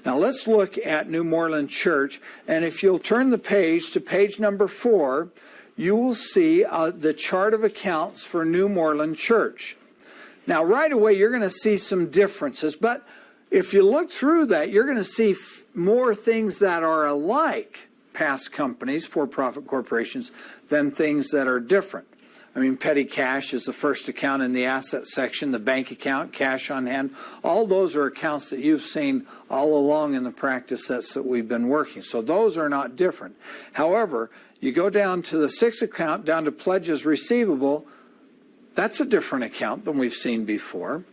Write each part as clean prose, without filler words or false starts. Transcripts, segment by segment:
Now let's look at New Moreland Church, and if you'll turn the page to page number 4, you will see the chart of accounts for New Moreland Church. Now right away you're going to see some differences, but if you look through that, you're going to see more things that are alike, past companies, for-profit corporations, than things that are different. I mean, petty cash is the first account in the asset section, the bank account, cash on hand. All those are accounts that you've seen all along in the practice sets that we've been working. So those are not different. However, you go down to the 6th account, down to pledges receivable. That's a different account than we've seen before.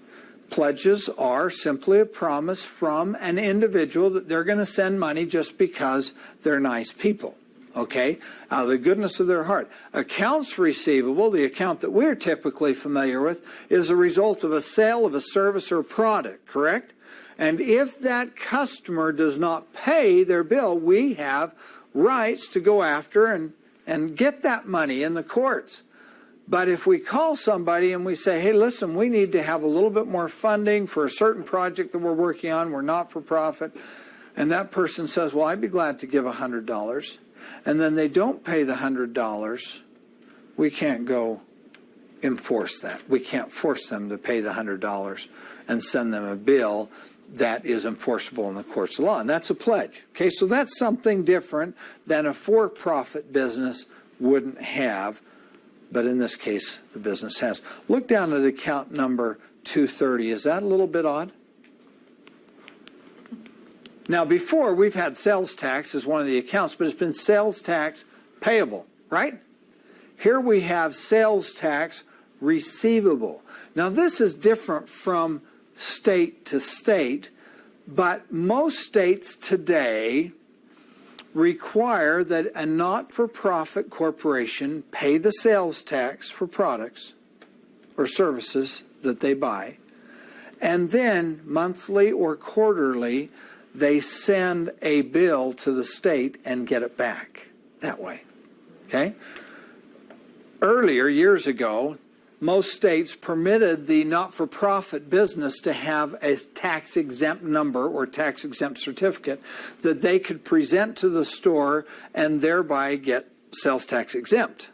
Pledges are simply a promise from an individual that they're going to send money just because they're nice people. Okay, out of the goodness of their heart. Accounts receivable, the account that we're typically familiar with, is a result of a sale of a service or product, correct? And if that customer does not pay their bill, we have rights to go after and get that money in the courts. But if we call somebody and we say, hey, listen, we need to have a little bit more funding for a certain project that we're working on, we're not for profit, and that person says, well, I'd be glad to give $100, and then they don't pay the $100, we can't go enforce that. We can't force them to pay the $100 and send them a bill that is enforceable in the courts of law. And that's a pledge. Okay, so that's something different than a for-profit business wouldn't have, but in this case, the business has. Look down at account number 230. Is that a little bit odd? Now, before, we've had sales tax as one of the accounts, but it's been sales tax payable, right? Here we have sales tax receivable. Now, this is different from state to state, but most states today require that a not-for-profit corporation pay the sales tax for products or services that they buy, and then monthly or quarterly they send a bill to the state and get it back that way. Okay? Earlier, years ago, most states permitted the not-for-profit business to have a tax-exempt number or tax-exempt certificate that they could present to the store and thereby get sales tax exempt.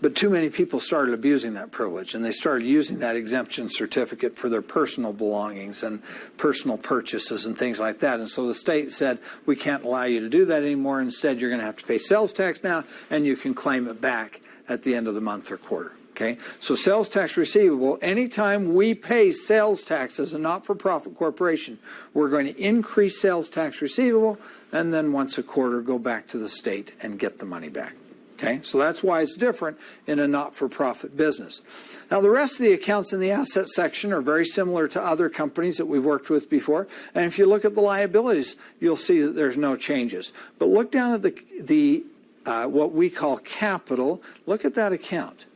But too many people started abusing that privilege, and they started using that exemption certificate for their personal belongings and personal purchases and things like that. And so the state said, we can't allow you to do that anymore. Instead, you're going to have to pay sales tax now, and you can claim it back at the end of the month or quarter. Okay? So sales tax receivable, anytime we pay sales tax as a not-for-profit corporation, we're going to increase sales tax receivable, and then once a quarter go back to the state and get the money back. Okay, so that's why it's different in a not-for-profit business. Now, the rest of the accounts in the asset section are very similar to other companies that we've worked with before. And if you look at the liabilities, you'll see that there's no changes. But look down at the what we call capital. Look at that account.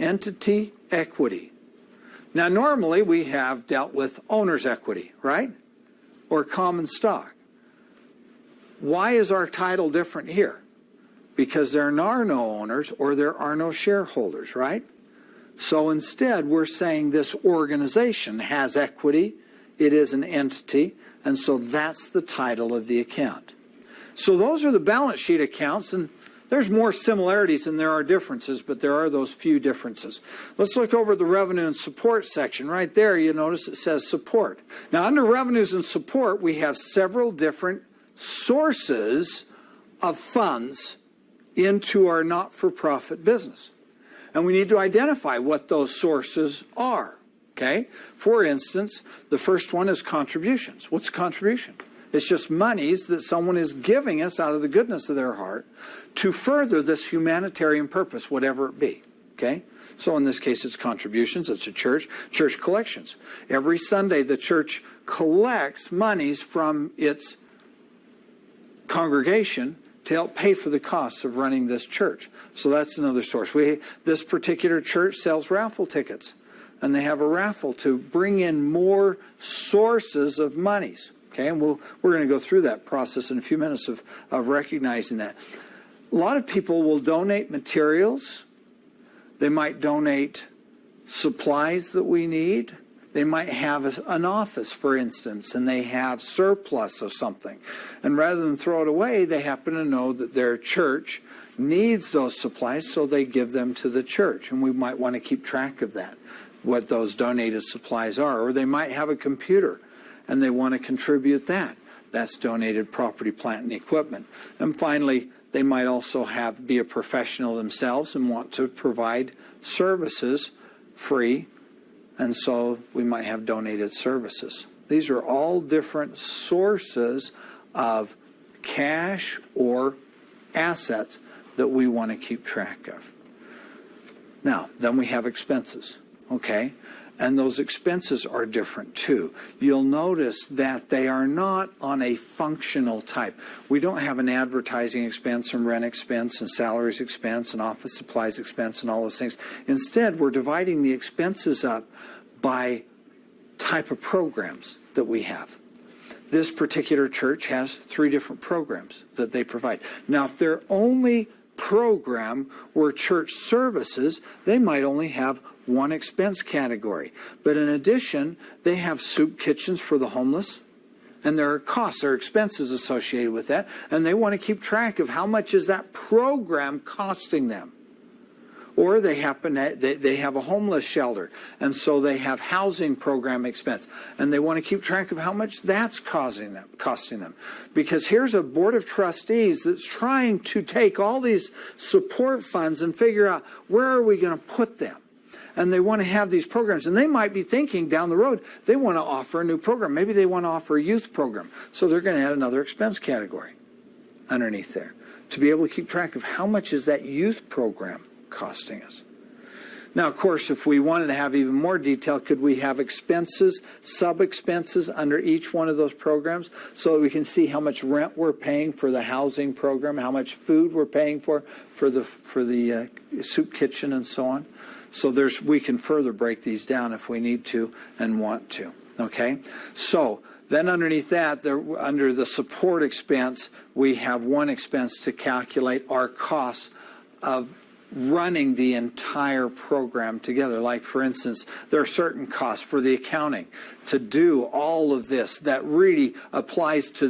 Entity equity. Now, normally we have dealt with owner's equity, right? Or common stock. Why is our title different here? Because there are no owners or there are no shareholders, right? So instead, we're saying this organization has equity, it is an entity, and so that's the title of the account. So those are the balance sheet accounts, and there's more similarities than there are differences, but there are those few differences. Let's look over the revenue and support section. Right there, you notice it says support. Now, under revenues and support, we have several different sources of funds into our not-for-profit business. And we need to identify what those sources are, okay? For instance, the first one is contributions. What's a contribution? It's just monies that someone is giving us out of the goodness of their heart to further this humanitarian purpose, whatever it be, okay? So in this case, it's contributions. It's a church collections. Every Sunday, the church collects monies from its congregation to help pay for the costs of running this church. So that's another source. This particular church sells raffle tickets, and they have a raffle to bring in more sources of monies. Okay, and we're going to go through that process in a few minutes of recognizing that. A lot of people will donate materials. They might donate supplies that we need. They might have an office, for instance, and they have surplus of something. And rather than throw it away, they happen to know that their church needs those supplies, so they give them to the church. And we might want to keep track of that, what those donated supplies are. Or they might have a computer, and they want to contribute that. That's donated property, plant, and equipment. And finally, they might also be a professional themselves and want to provide services free, and so we might have donated services. These are all different sources of cash or assets that we want to keep track of. Now, then we have expenses, okay? And those expenses are different too. You'll notice that they are not on a functional type. We don't have an advertising expense and rent expense and salaries expense and office supplies expense and all those things. Instead, we're dividing the expenses up by type of programs that we have. This particular church has 3 different programs that they provide. Now, if their only program were church services, they might only have one expense category. But in addition, they have soup kitchens for the homeless, and there are costs, there are expenses associated with that, and they want to keep track of how much is that program costing them. Or they have a homeless shelter, and so they have housing program expense, and they want to keep track of how much that's costing them. Because here's a board of trustees that's trying to take all these support funds and figure out where are we going to put them. And they want to have these programs, and they might be thinking down the road they want to offer a new program. Maybe they want to offer a youth program, so they're going to add another expense category underneath there to be able to keep track of how much is that youth program costing us. Now, of course, if we wanted to have even more detail, could we have expenses, sub-expenses under each one of those programs so that we can see how much rent we're paying for the housing program, how much food we're paying for the soup kitchen, and so on? So we can further break these down if we need to and want to. Okay? So then underneath that, under the support expense, we have one expense to calculate our costs of running the entire program together. Like, for instance, there are certain costs for the accounting to do all of this that really applies to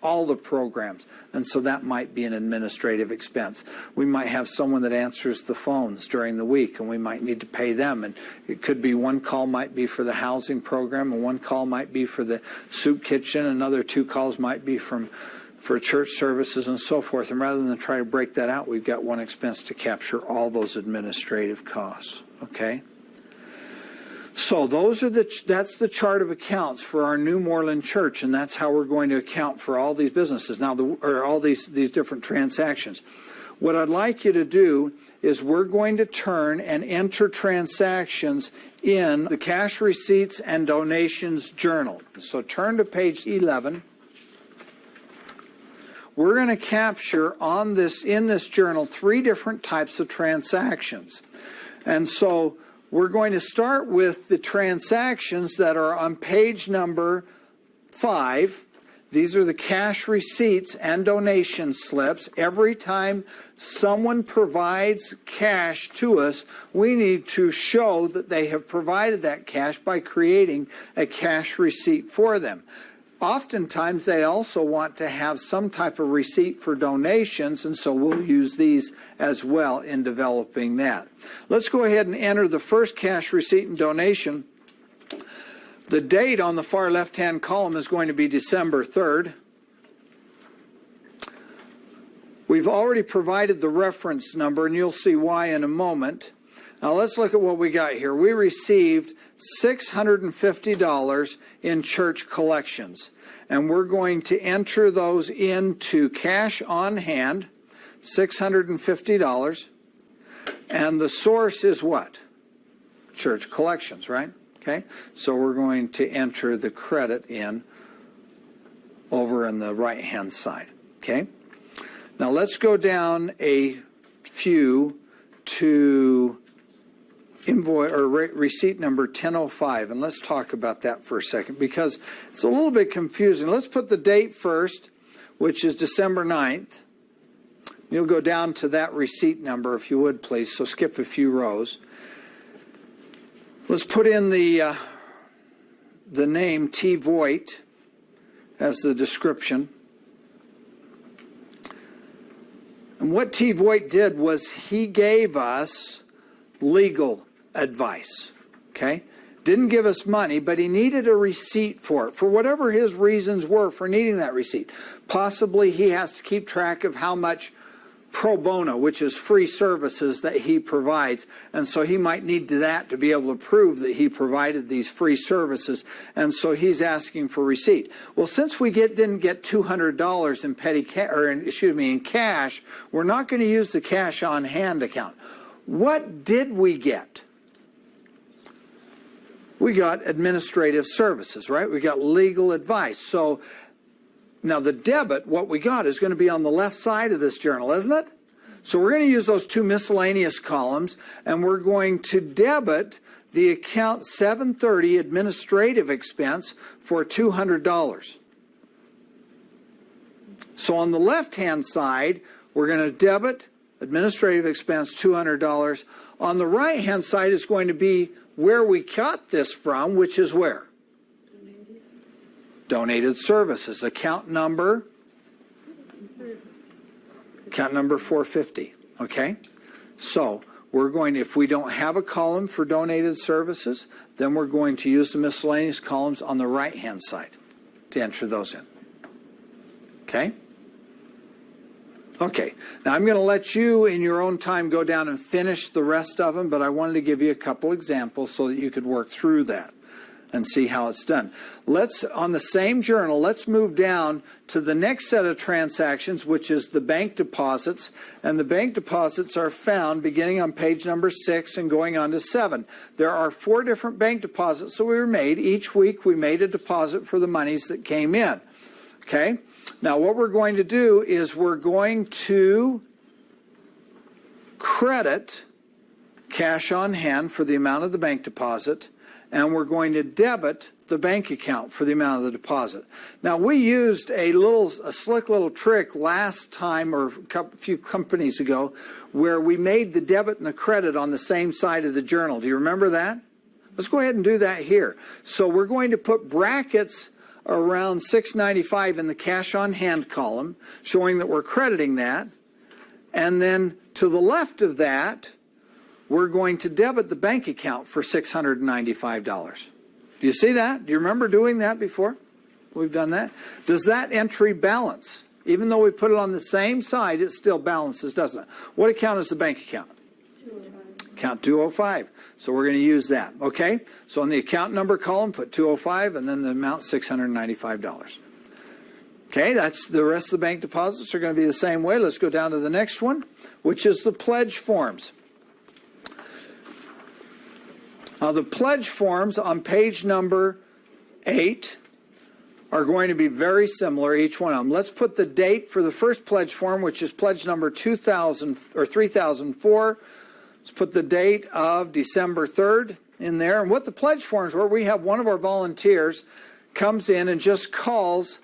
all the programs. And so that might be an administrative expense. We might have someone that answers the phones during the week, and we might need to pay them. And it could be one call might be for the housing program, and one call might be for the soup kitchen, another 2 calls might be for church services and so forth. And rather than try to break that out, we've got one expense to capture all those administrative costs. Okay? So that's the chart of accounts for our new Moreland church, and that's how we're going to account for all these businesses now, all these different transactions. What I'd like you to do is we're going to turn and enter transactions in the cash receipts and donations journal. So turn to page 11. We're going to capture in this journal 3 different types of transactions. And so we're going to start with the transactions that are on page number 5. These are the cash receipts and donation slips. Every time someone provides cash to us, we need to show that they have provided that cash by creating a cash receipt for them. Oftentimes, they also want to have some type of receipt for donations, and so we'll use these as well in developing that. Let's go ahead and enter the first cash receipt and donation. The date on the far left-hand column is going to be December 3rd. We've already provided the reference number, and you'll see why in a moment. Now let's look at what we got here. We received $650 in church collections, and we're going to enter those into cash on hand, $650, and the source is what? Church collections, right? Okay, so we're going to enter the credit in over on the right-hand side, okay? Now let's go down a few to invoice or receipt number 1005, and let's talk about that for a second because it's a little bit confusing. Let's put the date first, which is December 9th. You'll go down to that receipt number if you would, please, so skip a few rows. Let's put in the the name T. Voigt as the description. And what T. Voigt did was he gave us legal advice, okay? Didn't give us money, but he needed a receipt for it, for whatever his reasons were for needing that receipt. Possibly he has to keep track of how much pro bono, which is free services that he provides, and so he might need that to be able to prove that he provided these free services, and so he's asking for receipt. Well, since we didn't get $200 in cash, we're not going to use the cash on hand account. What did we get? We got administrative services, right? We got legal advice. So now the debit, what we got, is going to be on the left side of this journal, isn't it? So we're going to use those two miscellaneous columns, and we're going to debit the account 730 administrative expense for $200. So on the left-hand side, we're going to debit administrative expense $200. On the right-hand side is going to be where we got this from, which is where? Donated services. Account number 450. Okay? So we're going to, if we don't have a column for donated services, then we're going to use the miscellaneous columns on the right-hand side to enter those in. Okay? Okay, now I'm going to let you in your own time go down and finish the rest of them, but I wanted to give you a couple examples so that you could work through that and see how it's done. On the same journal, let's move down to the next set of transactions, which is the bank deposits. And the bank deposits are found beginning on page number 6 and going on to 7. There are 4 different bank deposits that we were made. Each week we made a deposit for the monies that came in. Okay? Now what we're going to do is we're going to credit cash on hand for the amount of the bank deposit, and we're going to debit the bank account for the amount of the deposit. Now we used a slick little trick last time, or a few companies ago, where we made the debit and the credit on the same side of the journal. Do you remember that? Let's go ahead and do that here. So we're going to put brackets around $695 in the cash on hand column, showing that we're crediting that. And then to the left of that, we're going to debit the bank account for $695. Do you see that? Do you remember doing that before? We've done that. Does that entry balance? Even though we put it on the same side, it still balances, doesn't it? What account is the bank account? 205. Account 205. So we're going to use that. Okay? So on the account number column, put 205 and then the amount $695. Okay, that's the rest of the bank deposits are going to be the same way. Let's go down to the next one, which is the pledge forms. Now the pledge forms on page number 8 are going to be very similar, each one of them. Let's put the date for the first pledge form, which is pledge number 3004. Let's put the date of December 3rd in there. And what the pledge forms were, we have one of our volunteers comes in and just calls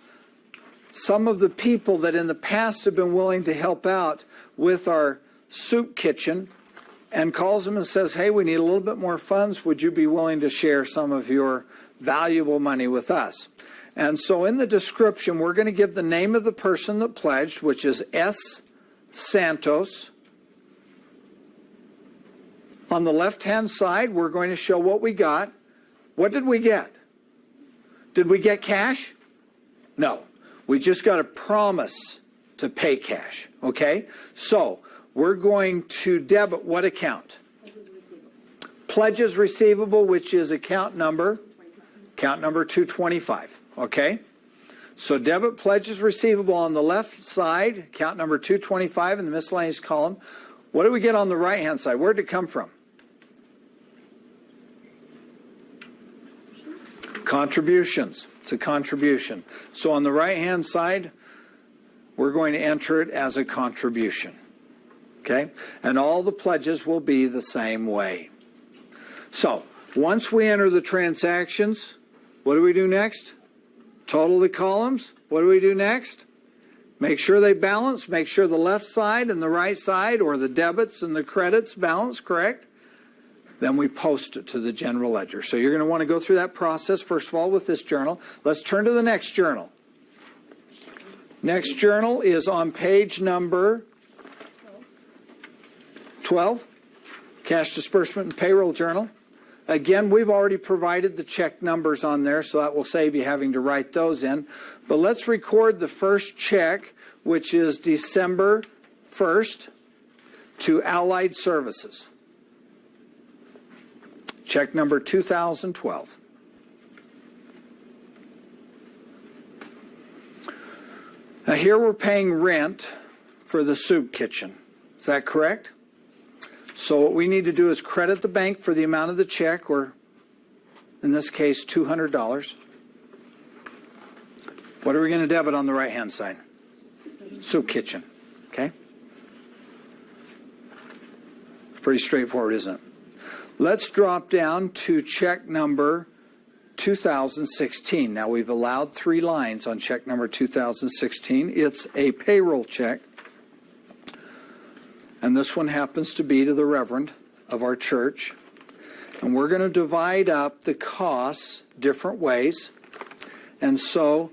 some of the people that in the past have been willing to help out with our soup kitchen, and calls them and says, hey, we need a little bit more funds. Would you be willing to share some of your valuable money with us? And so in the description, we're going to give the name of the person that pledged, which is S. Santos. On the left-hand side, we're going to show what we got. What did we get? Did we get cash? No. We just got a promise to pay cash, okay? So we're going to debit what account? Pledges receivable, which is account number 225, okay? So debit pledges receivable on the left side, account number 225 in the miscellaneous column. What do we get on the right-hand side? Where did it come from? Contributions. It's a contribution. So on the right-hand side, we're going to enter it as a contribution. Okay? And all the pledges will be the same way. So once we enter the transactions, what do we do next? Total the columns. What do we do next? Make sure they balance. Make sure the left side and the right side, or the debits and the credits balance, correct? Then we post it to the general ledger. So you're going to want to go through that process, first of all, with this journal. Let's turn to the next journal. Next journal is on page number 12, Cash Disbursement and Payroll Journal. Again, we've already provided the check numbers on there, so that will save you having to write those in. But let's record the first check, which is December 1st, to Allied Services. Check number 2012. Now here we're paying rent for the soup kitchen. Is that correct? So what we need to do is credit the bank for the amount of the check, or in this case, $200. What are we going to debit on the right-hand side? Soup kitchen. Okay? Pretty straightforward, isn't it? Let's drop down to check number 2016. Now, we've allowed 3 lines on check number 2016. It's a payroll check. And this one happens to be to the Reverend of our church. And we're going to divide up the costs different ways. And so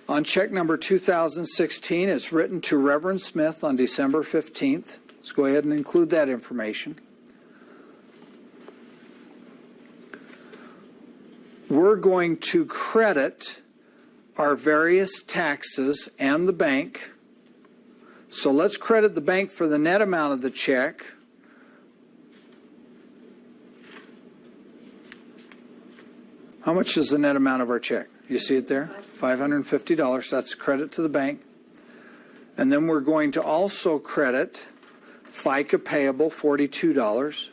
on check number 2016, it's written to Reverend Smith on December 15th. Let's go ahead and include that information. We're going to credit our various taxes and the bank. So let's credit the bank for the net amount of the check. How much is the net amount of our check? You see it there? $550. That's credit to the bank. And then we're going to also credit FICA payable, $42.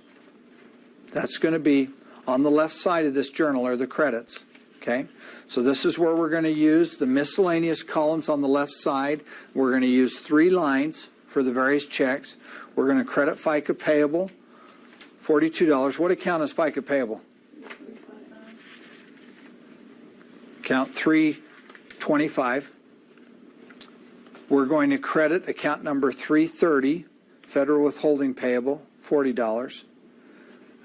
That's going to be on the left side of this journal are the credits. Okay? So this is where we're going to use the miscellaneous columns on the left side. We're going to use 3 lines for the various checks. We're going to credit FICA payable, $42. What account is FICA payable? Account 325. We're going to credit account number 330, federal withholding payable, $40.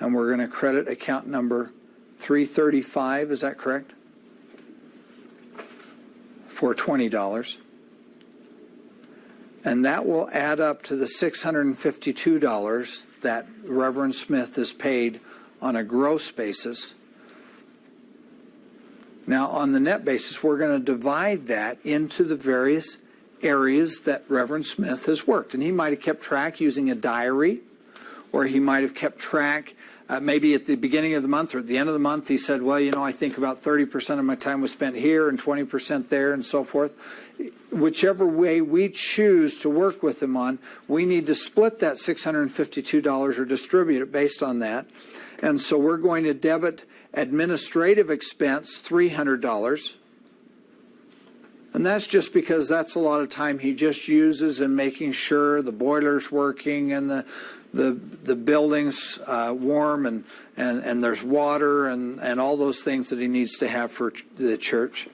And we're going to credit account number 335, is that correct? For $20. And that will add up to the $652 that Reverend Smith is paid on a gross basis. Now, on the net basis, we're going to divide that into the various areas that Reverend Smith has worked. And he might have kept track using a diary, or he might have kept track maybe at the beginning of the month or at the end of the month. He said, well, you know, I think about 30% of my time was spent here and 20% there and so forth. Whichever way we choose to work with him on, we need to split that $652 or distribute it based on that. And so we're going to debit administrative expense, $300. And that's just because that's a lot of time he just uses in making sure the boiler's working and the building's warm and there's water and all those things that he needs to have for the church.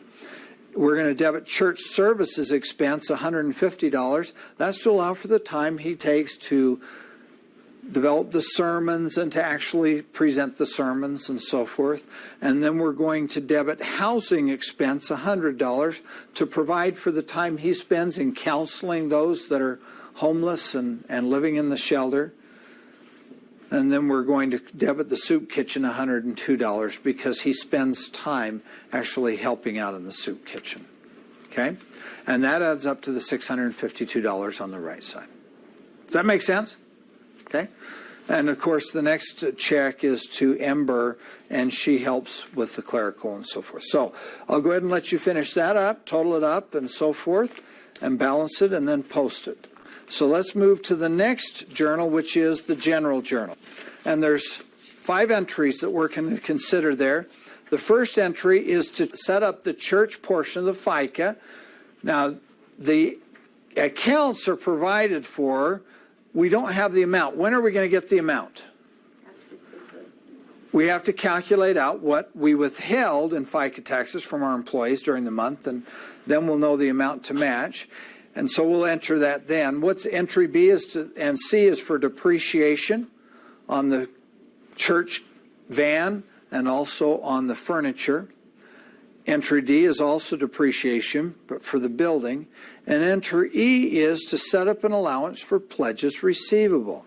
We're going to debit church services expense, $150. That's to allow for the time he takes to develop the sermons and to actually present the sermons and so forth. And then we're going to debit housing expense, $100, to provide for the time he spends in counseling those that are homeless and living in the shelter. And then we're going to debit the soup kitchen $102 because he spends time actually helping out in the soup kitchen. Okay? And that adds up to the $652 on the right side. Does that make sense? Okay? And of course, the next check is to Ember, and she helps with the clerical and so forth. So I'll go ahead and let you finish that up, total it up, and so forth, and balance it, and then post it. So let's move to the next journal, which is the general journal. And there's 5 entries that we're going to consider there. The first entry is to set up the church portion of the FICA. Now, the accounts are provided for. We don't have the amount. When are we going to get the amount? We have to calculate out what we withheld in FICA taxes from our employees during the month, and then we'll know the amount to match. And so we'll enter that then. What's entry B is to, and C is for depreciation on the church van and also on the furniture. Entry D is also depreciation, but for the building. And entry E is to set up an allowance for pledges receivable.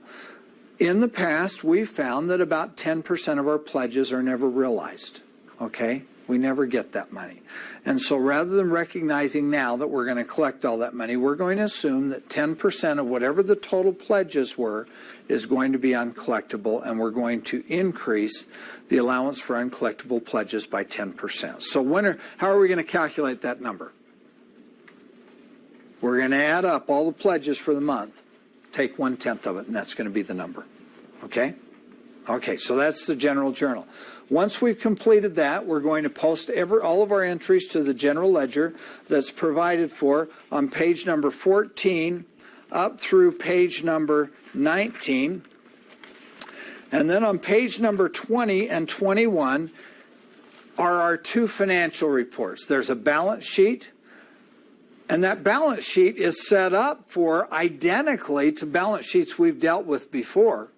In the past, we've found that about 10% of our pledges are never realized, okay? We never get that money. And so rather than recognizing now that we're going to collect all that money, we're going to assume that 10% of whatever the total pledges were is going to be uncollectible, and we're going to increase the allowance for uncollectible pledges by 10%. So how are we going to calculate that number? We're going to add up all the pledges for the month, take 1/10 of it, and that's going to be the number. Okay? Okay, so that's the general journal. Once we've completed that, we're going to post all of our entries to the general ledger that's provided for on page number 14 up through page number 19. And then on page number 20 and 21 are our two financial reports. There's a balance sheet, and that balance sheet is set up for identically to balance sheets we've dealt with before.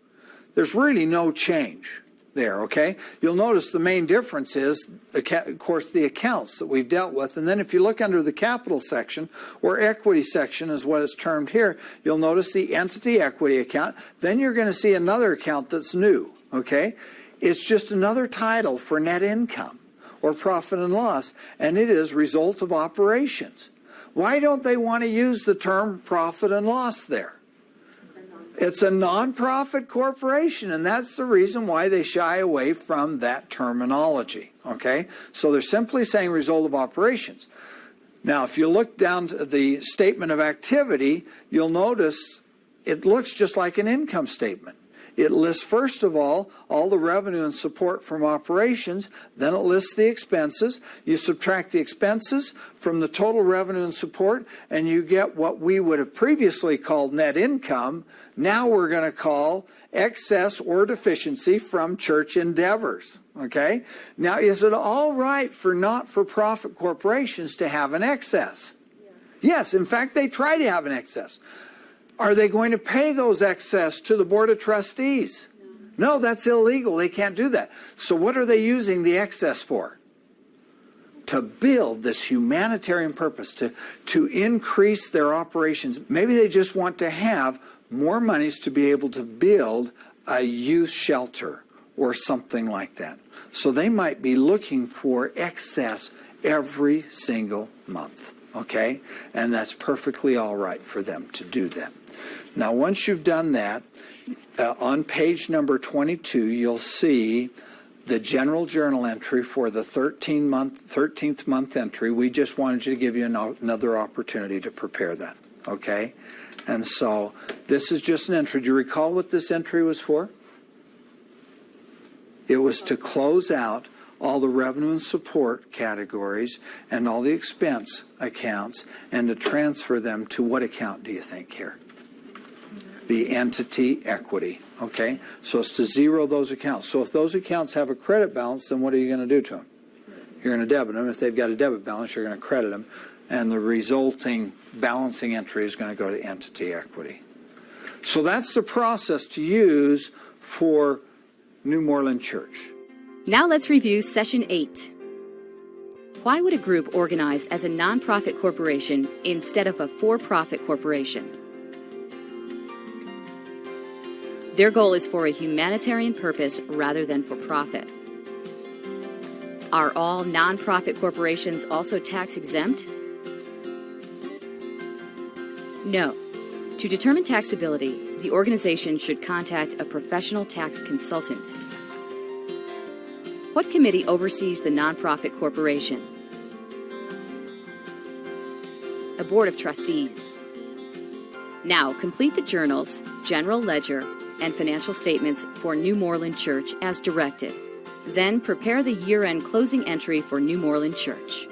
There's really no change there, okay? You'll notice the main difference is, of course, the accounts that we've dealt with. And then if you look under the capital section, or equity section is what it's termed here, you'll notice the entity equity account. Then you're going to see another account that's new, okay? It's just another title for net income or profit and loss, and it is result of operations. Why don't they want to use the term profit and loss there? It's a nonprofit corporation, and that's the reason why they shy away from that terminology, okay? So they're simply saying result of operations. Now, if you look down to the statement of activity, you'll notice it looks just like an income statement. It lists, first of all the revenue and support from operations. Then it lists the expenses. You subtract the expenses from the total revenue and support, and you get what we would have previously called net income. Now we're going to call excess or deficiency from church endeavors. Okay? Now, is it all right for not-for-profit corporations to have an excess? Yes, in fact, they try to have an excess. Are they going to pay those excess to the Board of Trustees? No, that's illegal. They can't do that. So what are they using the excess for? To build this humanitarian purpose, to increase their operations. Maybe they just want to have more monies to be able to build a youth shelter or something like that. So they might be looking for excess every single month. Okay? And that's perfectly all right for them to do that. Now, once you've done that, on page number 22, you'll see the general journal entry for the 13th month entry. We just wanted you to give you another opportunity to prepare that, okay? And so this is just an entry. Do you recall what this entry was for? It was to close out all the revenue and support categories and all the expense accounts and to transfer them to what account do you think here? The entity equity, okay? So it's to zero those accounts. So if those accounts have a credit balance, then what are you going to do to them? You're going to debit them. If they've got a debit balance, you're going to credit them. And the resulting balancing entry is going to go to entity equity. So that's the process to use for New Moreland Church. Now let's review Session 8. Why would a group organize as a nonprofit corporation instead of a for-profit corporation? Their goal is for a humanitarian purpose rather than for profit. Are all nonprofit corporations also tax exempt? No. To determine taxability, the organization should contact a professional tax consultant. What committee oversees the nonprofit corporation? A board of trustees. Now complete the journals, general ledger, and financial statements for New Moreland Church as directed. Then prepare the year-end closing entry for New Moreland Church.